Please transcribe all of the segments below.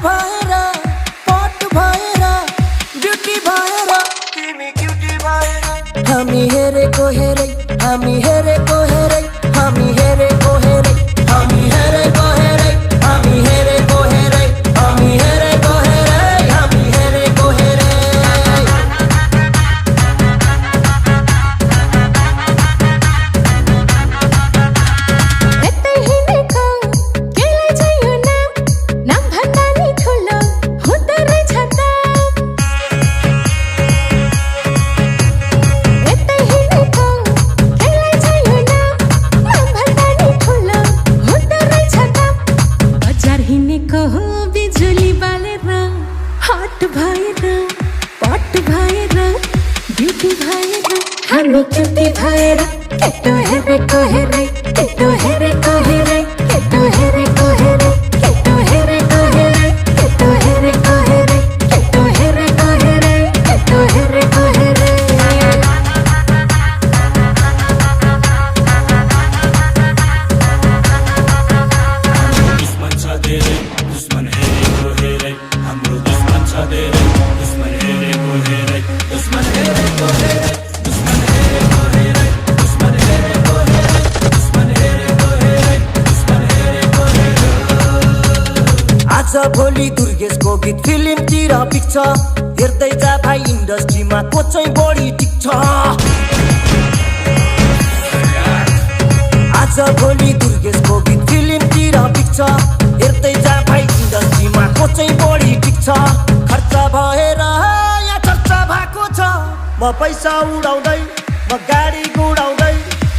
भएर ब्युटी भएर तिमी क्युटी भएर हामी हेरेको हेरै हामी हेरेको हेरै हामी हेरेको हेरै हामी हेरेको हेरै हामी हेरेको हेरै हामी हेरेको हेरै हामी हेरेको हेरै यतै हिँडेको केलाई चाहियो नाम भन्दा नि ठुलो हुँदो रहेछ त यतै हिँडेको केलाई चाहियो नाम भन्दा नि ठुलो हुँदो रहेछ त बजार हिँडेको हो बिजुली बालेर हट भएर पट भएर ब्युटी भएर हामी क्युटी भएर केटो हेरेको हेरै केटो हेरेको हेरै केटो हेरेको हेरै केटो हेरेको हेरै केटो हेरेको हेरै केटो हेरेको हेरै केटो हेरेको हेरै दुश्मन छ धेरै दुश्मन हेरेको हेरै हाम्रो दुश्मन छ धेरै दुश्मन हेरेको हेरै दुश्मन हेरेको हेरै दुश्मन हेरेको हेरै दुश्मन हेरेको हेरै दुश्मन हेरेको हेरै दुश्मन हेरेको हेरै आज भोलि दुर्गेशको गीत फिल्मतिर पिक्छ हेर्दै जा भाइ इन्डस्ट्रीमा को चाहिँ बढी टिक्छ आज भोलि दुर्गेशको गीत फिल्मतिर पिक्छ हेर्दै जा भाइ इन्डस्ट्रीमा को चाहिँ बढी टिक्छ खर्च भएर यहाँ चर्चा भएको छ म पैसा उडाउँदै म गाडी गुडाउँदै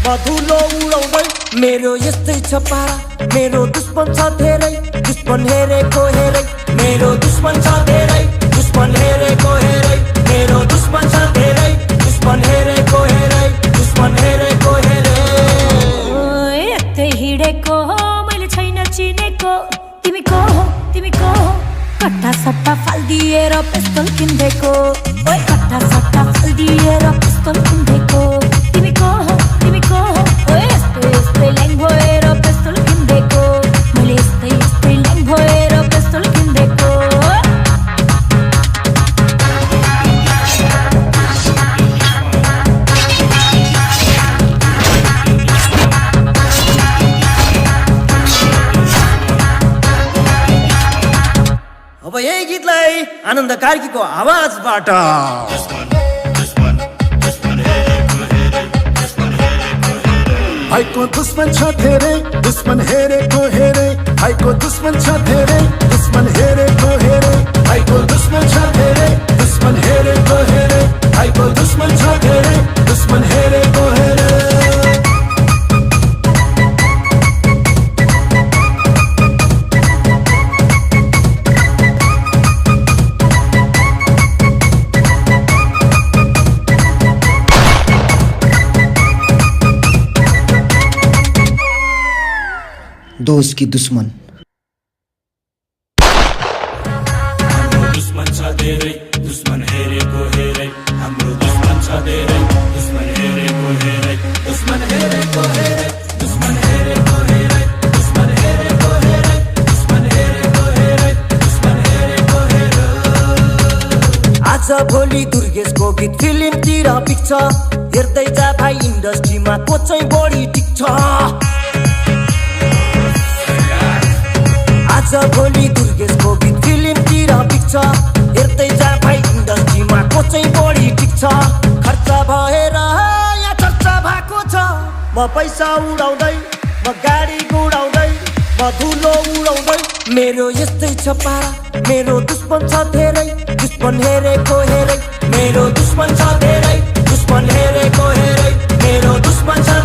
म धुलो उडाउँदै मेरो यस्तै छ पारा मेरो दुश्मन छ धेरै दुश्मन हेरेको हेरै मेरो दुश्मन छ धेरै दुश्मन हेरेको हेरै मेरो दुश्मन छ धेरै दुश्मन हेरेको हेरै दुश्मन हेरेको हेरै यतै हिँडेको हो मैले छैन चिनेको तिमी को हो कट्टा सट्टा फालिदिएर पिस्तोल किन्देको ओए कट्टा सट्टा फालिदिएर पिस्तोल किन्देको तिमी को हो ओए यस्तै ल्याङ भएर पिस्तोल किन्देको मैले यस्तै ल्याङ भएर पिस्तोल किन्देको अब यही गीतलाई आनन्द कार्कीको आवाजबाट भाइको दुश्मन छ धेरै दुश्मन हेरेको हेरै भाइको दुश्मन छ धेरै दुश्मन हेरेको हेरै भाइको दुश्मन छ धेरै दुश्मन हेरेको हेरै भाइको दुश्मन छ धेरै दुश्मन हेरेको हेरै दोस्त की दुश्मन हाम्रो दुश्मन छ धेरै दुश्मन हेरेको हेरै हाम्रो दुश्मन छ धेरै दुश्मन हेरेको हेरै दुश्मन हेरेको हेरै दुश्मन हेरेको हेरै दुश्मन हेरेको हेरै दुश्मन हेरेको हेरै दुश्मन हेरेको हेरै आज भोलि दुर्गेशको गीत फिल्मतिर पिक्छ हेर्दै जा भाइ इन्डस्ट्रीमा को चाहिँ बढी टिक्छ आज भोलि दुर्गेशको गीत फिल्मतिर पिक्छ हेर्दै जा भाइ इन्डस्ट्रीमा को चाहिँ बढी टिक्छ खर्च भएर यहाँ चर्चा भएको छ म पैसा उडाउँदै म गाडी गुडाउँदै म धुलो उडाउँदै मेरो यस्तै छ पारा मेरो दुश्मन छ धेरै दुश्मन हेरेको हेरै मेरो दुश्मन छ धेरै दुश्मन हेरेको हेरै मेरो दुश्मन छ